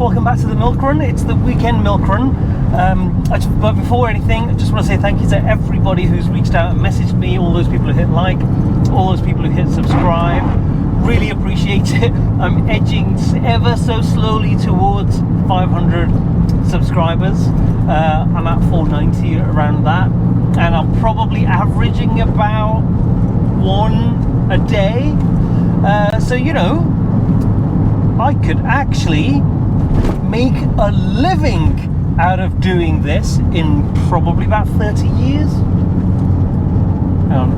welcome back to the milk run. It's the weekend milk run. But before anything, I just want to say thank you to everybody who's reached out and messaged me, all those people who hit like, all those people who hit subscribe. Really appreciate it. I'm edging ever so slowly towards 500 subscribers. I'm at 490, around that, and I'm probably averaging about one a day. So you know, I could actually make a living out of doing this in probably about 30 years. Hang on.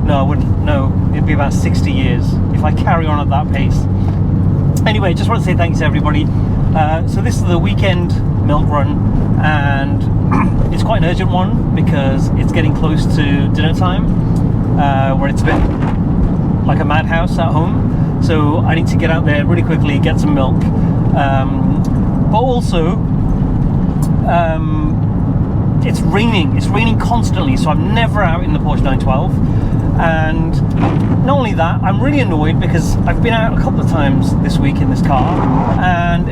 No, I wouldn't. No, it'd be about 60 years if I carry on at that pace. Anyway, just want to say thanks to everybody. So this is the weekend milk run, and it's quite an urgent one because it's getting close to dinner time, where it's a bit like a madhouse at home. So I need to get out there really quickly, get some milk. But also, it's raining. It's raining constantly, so I'm never out in the Porsche 912. And not only that, I'm really annoyed because I've been out a couple of times this week in this car, and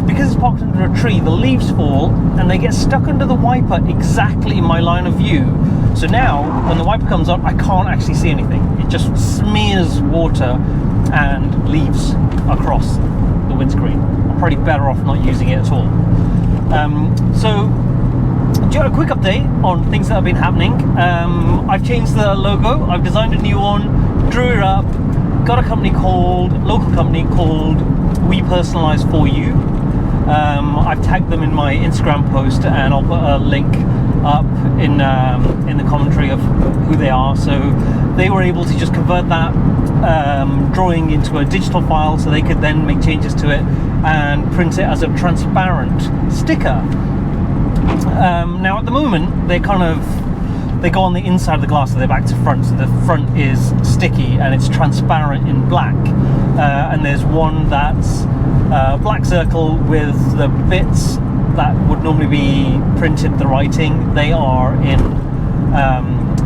because it's parked under a tree, the leaves fall and they get stuck under the wiper exactly in my line of view. So now, when the wiper comes up, I can't actually see anything. It just smears water and leaves across the windscreen. I'm probably better off not using it at all. So, a quick update on things that have been happening. I've changed the logo. I've designed a new one, drew it up, got a local company called We Personalize For You. I've tagged them in my Instagram post, and I'll put a link up in the commentary of who they are. So they were able to just convert that drawing into a digital file, so they could then make changes to it and print it as a transparent sticker. Now at the moment they go on the inside of the glass, so they're back to front, so the front is sticky and it's transparent in black, and there's one that's a black circle with the bits that would normally be printed, the writing, they are in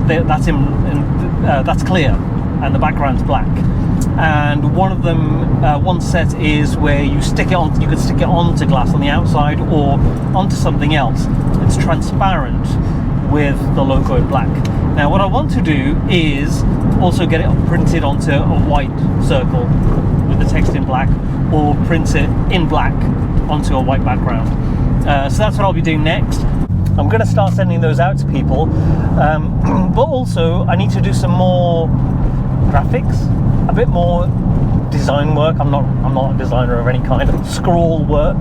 that's clear and the background's black. And one of them, one set is where you stick it on. You could stick it onto glass on the outside or onto something else. It's transparent with the logo in black. Now, what I want to do is also get it printed onto a white circle with the text in black, or print it in black onto a white background. So that's what I'll be doing next. I'm going to start sending those out to people, but also I need to do some more graphics, a bit more design work. I'm not a designer of any kind. Of scroll work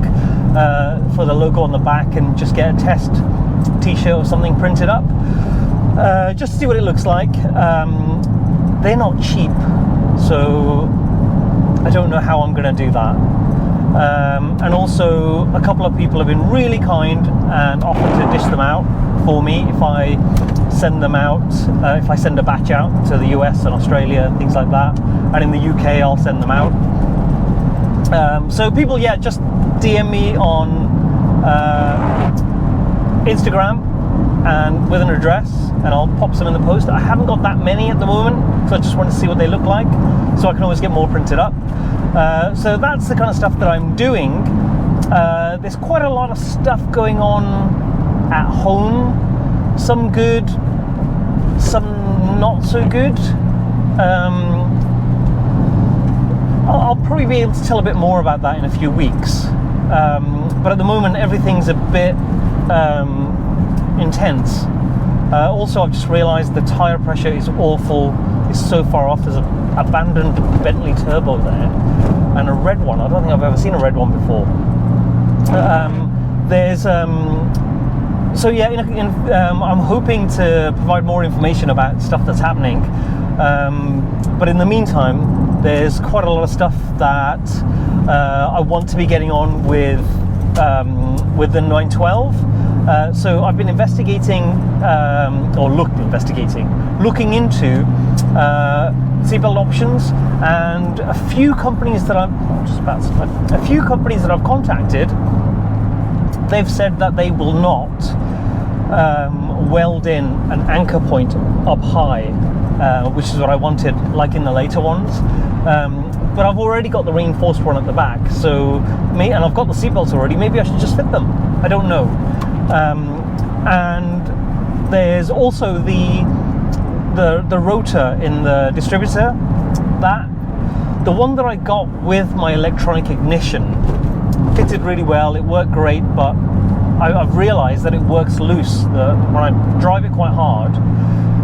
for the logo on the back, and just get a test t-shirt or something printed up, just to see what it looks like. They're not cheap, so I don't know how I'm going to do that. And also, a couple of people have been really kind and offered to dish them out for me if I send them out, if I send a batch out to the US and Australia and things like that, and in the UK I'll send them out. So people, yeah, just DM me on Instagram and with an address, and I'll pop some in the post. I haven't got that many at the moment, so I just want to see what they look like, so I can always get more printed up. So that's the kind of stuff that I'm doing. There's quite a lot of stuff going on at home, some good, some not so good. I'll probably be able to tell a bit more about that in a few weeks, but at the moment everything's a bit intense. Also, I've just realised the tyre pressure is awful. It's so far off. There's an abandoned Bentley Turbo there, and a red one. I don't think I've ever seen a red one before. So yeah, I'm hoping to provide more information about stuff that's happening. But in the meantime, there's quite a lot of stuff that I want to be getting on with the 912. So I've been looking into seatbelt options, and a few companies that I've contacted, they've said that they will not weld in an anchor point up high, which is what I wanted, like in the later ones. but I've already got the reinforced one at the back, and I've got the seatbelts already. Maybe I should just fit them. I don't know. And there's also the rotor in the distributor. The one that I got with my electronic ignition fitted really well. It worked great, but I've realised that it works loose. When I drive it quite hard,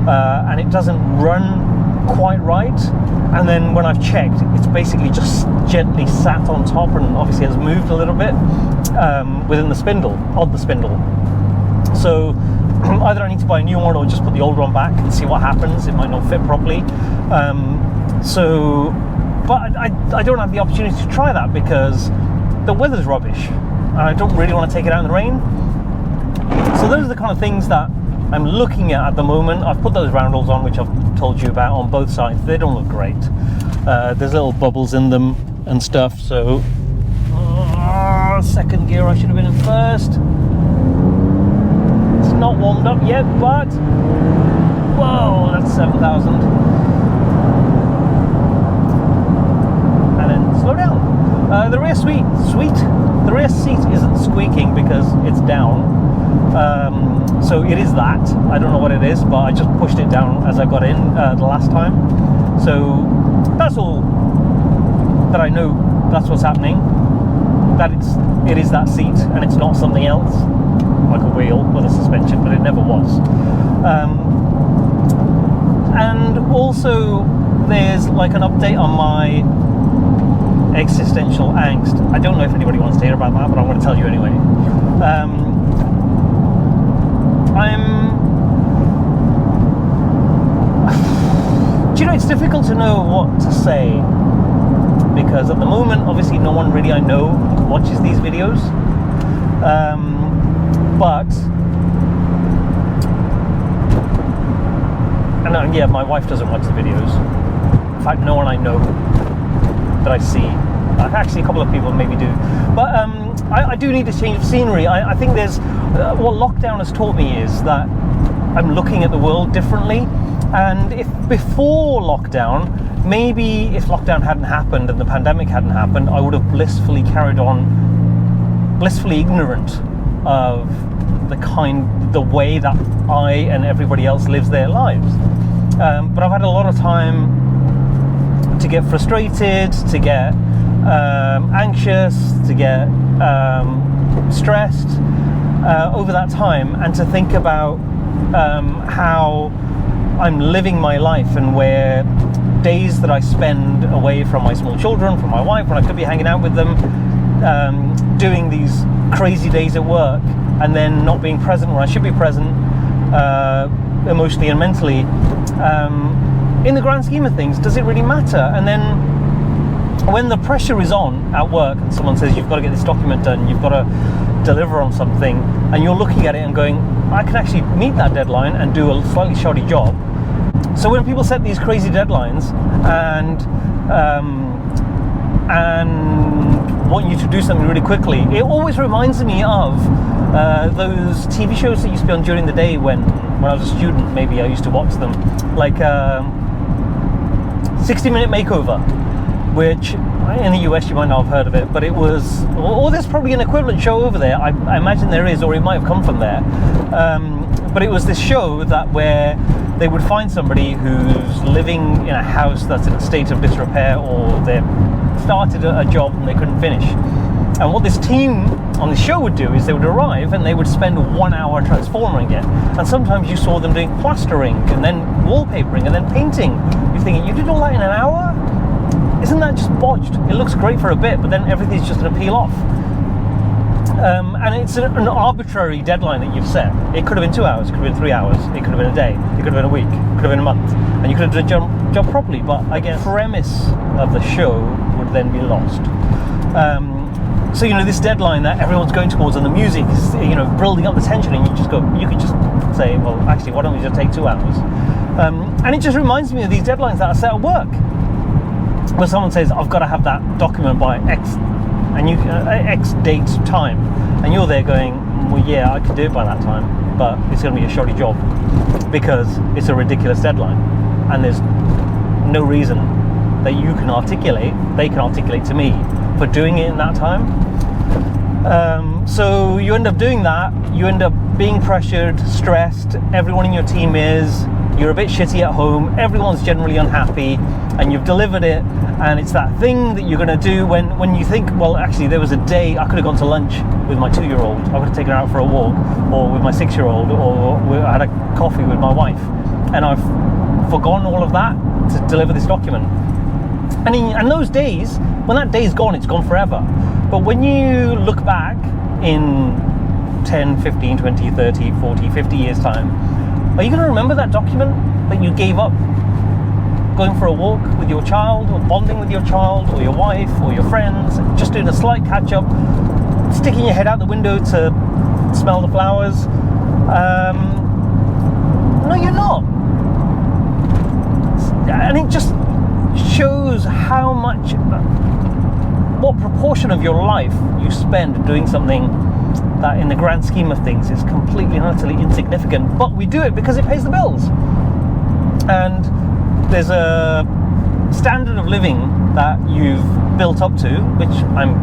and it doesn't run quite right. And then when I've checked, it's basically just gently sat on top, and obviously has moved a little bit within the spindle, on the spindle. So either I need to buy a new one or just put the old one back and see what happens. It might not fit properly. But I don't have the opportunity to try that because the weather's rubbish. I don't really want to take it out in the rain. So those are the kind of things that I'm looking at the moment. I've put those roundels on, which I've told you about, on both sides. They don't look great. There's little bubbles in them and stuff. So second gear, I should have been in first. It's not warmed up yet, but whoa, that's 7,000. And then slow down. The rear the rear seat isn't squeaking because it's down. So it is that. I don't know what it is, but I just pushed it down as I got in the last time. So that's all that I know. That's what's happening. That it is that seat, and it's not something else like a wheel or a suspension, but it never was. And also, there's like an update on my existential angst. I don't know if anybody wants to hear about that, but I'm going to tell you anyway. Do you know, it's difficult to know what to say, because at the moment, obviously, no one really I know watches these videos. My wife doesn't watch the videos. In fact, no one I know that I see. Actually, a couple of people maybe do. But I do need a change of scenery. I think there's what lockdown has taught me is that I'm looking at the world differently. And if before lockdown, maybe if lockdown hadn't happened and the pandemic hadn't happened, I would have blissfully carried on, blissfully ignorant of the way that I and everybody else lives their lives. But I've had a lot of time to get frustrated, to get anxious, to get stressed over that time, and to think about how I'm living my life, and where days that I spend away from my small children, from my wife, when I could be hanging out with them, doing these crazy days at work, and then not being present where I should be present, emotionally and mentally. In the grand scheme of things, does it really matter? And then when the pressure is on at work and someone says you've got to get this document done, you've got to deliver on something, and you're looking at it and going, I can actually meet that deadline and do a slightly shoddy job. So when people set these crazy deadlines and want you to do something really quickly, it always reminds me of those TV shows that used to be on during the day when I was a student. Maybe I used to watch them, like 60-Minute Makeover, which in the US you might not have heard of it, but it was, or there's probably an equivalent show over there. I imagine there is, or it might have come from there. But it was this show where they would find somebody who's living in a house that's in a state of disrepair, or they started a job and they couldn't finish. And what this team on the show would do is they would arrive and they would spend 1 hour transforming it. And sometimes you saw them doing plastering and then wallpapering and then painting. You're thinking, you did all that in an hour? Isn't that just botched? It looks great for a bit, but then everything's just going to peel off. And it's an arbitrary deadline that you've set. It could have been 2 hours, it could have been 3 hours, it could have been a day, it could have been a week, it could have been a month, and you could have done the job properly, but I guess the premise of the show would then be lost. So, this deadline that everyone's going towards, and the music is, building up the tension, and you could just say, well, actually, why don't we just take 2 hours? And it just reminds me of these deadlines that are set at work, where someone says, I've got to have that document by X, and X date time, and you're there going, well, yeah, I could do it by that time, but it's going to be a shoddy job because it's a ridiculous deadline, and there's no reason that you can articulate, they can articulate to me for doing it in that time. So you end up doing that, you end up being pressured, stressed, everyone in your team is, you're a bit shitty at home, everyone's generally unhappy, and you've delivered it, and it's that thing that you're going to do when you think, well, actually, there was a day I could have gone to lunch with my 2-year-old, I would have taken her out for a walk, or with my 6-year-old, or I had a coffee with my wife, and I've forgotten all of that to deliver this document. And those days, when that day's gone, it's gone forever. But when you look back in 10, 15, 20, 30, 40, 50 years time, are you going to remember that document that you gave up going for a walk with your child, or bonding with your child, or your wife, or your friends, just doing a slight catch up, sticking your head out the window to smell the flowers? No, you're not. And it just shows how much, what proportion of your life you spend doing something that in the grand scheme of things is completely and utterly insignificant, but we do it because it pays the bills. And there's a standard of living that you've built up to, which I'm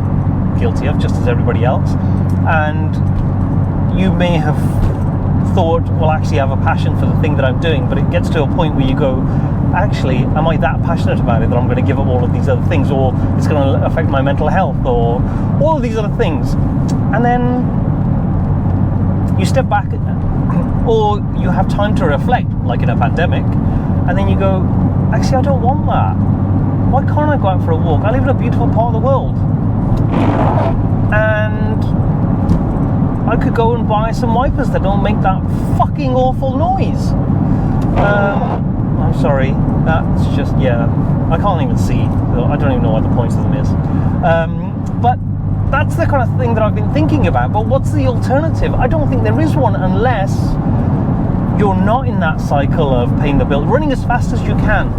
guilty of, just as everybody else, and you may have thought, well, actually I have a passion for the thing that I'm doing, but it gets to a point where you go, actually, am I that passionate about it that I'm going to give up all of these other things, or it's going to affect my mental health, or all of these other things? And then you step back, or you have time to reflect, like in a pandemic, and then you go, actually, I don't want that. Why can't I go out for a walk? I live in a beautiful part of the world, and I could go and buy some wipers that don't make that fucking awful noise. I'm sorry, that's just, yeah, I can't even see. I don't even know what the point of them is. But that's the kind of thing that I've been thinking about. But what's the alternative? I don't think there is one, unless you're not in that cycle of paying the bill, running as fast as you can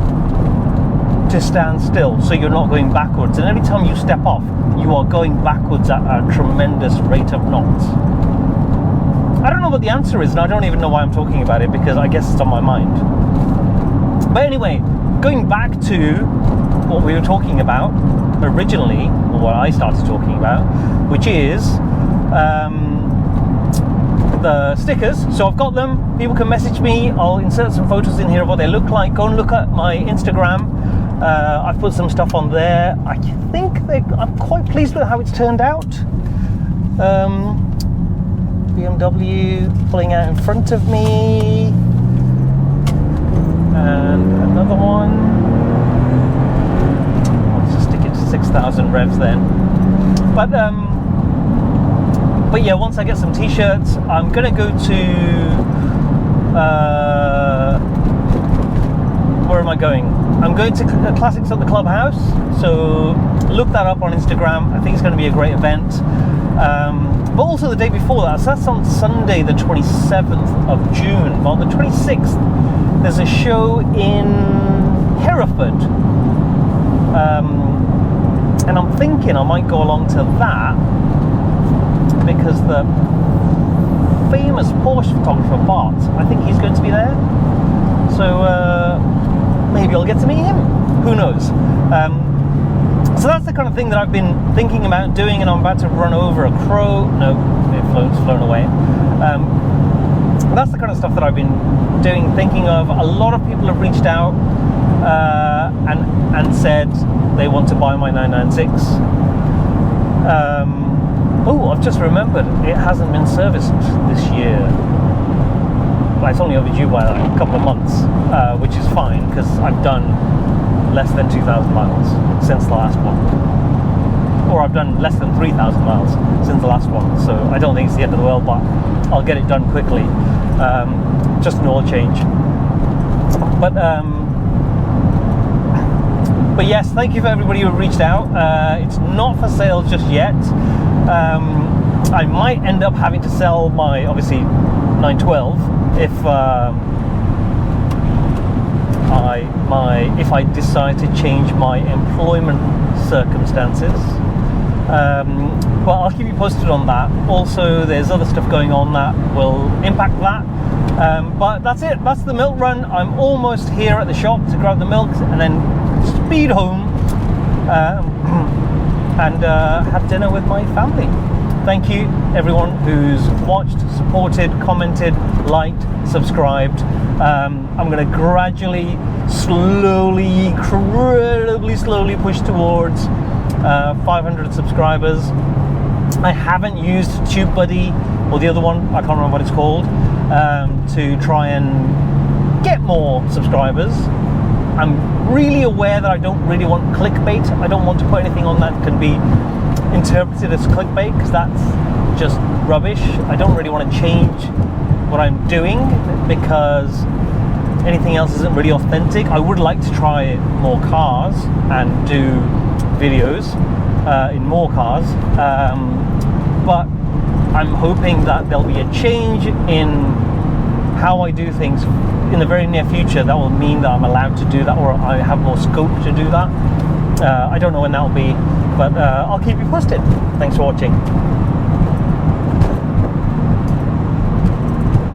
to stand still, so you're not going backwards. And every time you step off, you are going backwards at a tremendous rate of knots. I don't know what the answer is, and I don't even know why I'm talking about it, because I guess it's on my mind. But anyway, going back to what we were talking about originally, or what I started talking about, which is the stickers. So I've got them, people can message me, I'll insert some photos in here of what they look like. Go and look at my Instagram. I've put some stuff on there. I think I'm quite pleased with how it's turned out. BMW pulling out in front of me, and another one. I'll just stick it to 6,000 revs then. But yeah, once I get some t-shirts, I'm gonna go to where am I going? I'm going to Classics at the Clubhouse, so look that up on Instagram. I think it's going to be a great event. But also the day before that, so that's on Sunday the 27th of June. But on the 26th, there's a show in Hereford. And I'm thinking I might go along to that, because the famous Porsche photographer Bart, I think he's going to be there. So maybe I'll get to meet him. Who knows? So that's the kind of thing that I've been thinking about doing, and I'm about to run over a crow. No, it's flown away. That's the kind of stuff that I've been doing, thinking of. A lot of people have reached out and said they want to buy my 996. Oh, I've just remembered, it hasn't been serviced this year. Well, it's only overdue by like a couple of months, which is fine, because I've done less than 2,000 miles since the last one. Or I've done less than 3,000 miles since the last one, so I don't think it's the end of the world, but I'll get it done quickly. Just an oil change. But yes, thank you for everybody who reached out. It's not for sale just yet. I might end up having to sell my, obviously, 912 if I decide to change my employment circumstances. But I'll keep you posted on that. Also, there's other stuff going on that will impact that. But that's it. That's the milk run. I'm almost here at the shop to grab the milk, and then speed home and have dinner with my family. Thank you everyone who's watched, supported, commented, liked, subscribed. I'm going to gradually, slowly, incredibly slowly push towards 500 subscribers. I haven't used TubeBuddy or the other one, I can't remember what it's called, to try and get more subscribers. I'm really aware that I don't really want clickbait. I don't want to put anything on that can be interpreted as clickbait, because that's just rubbish. I don't really want to change what I'm doing because anything else isn't really authentic. I would like to try more cars and do videos in more cars, but I'm hoping that there'll be a change in how I do things in the very near future that will mean that I'm allowed to do that, or I have more scope to do that. I don't know when that'll be, but I'll keep you posted. Thanks for watching.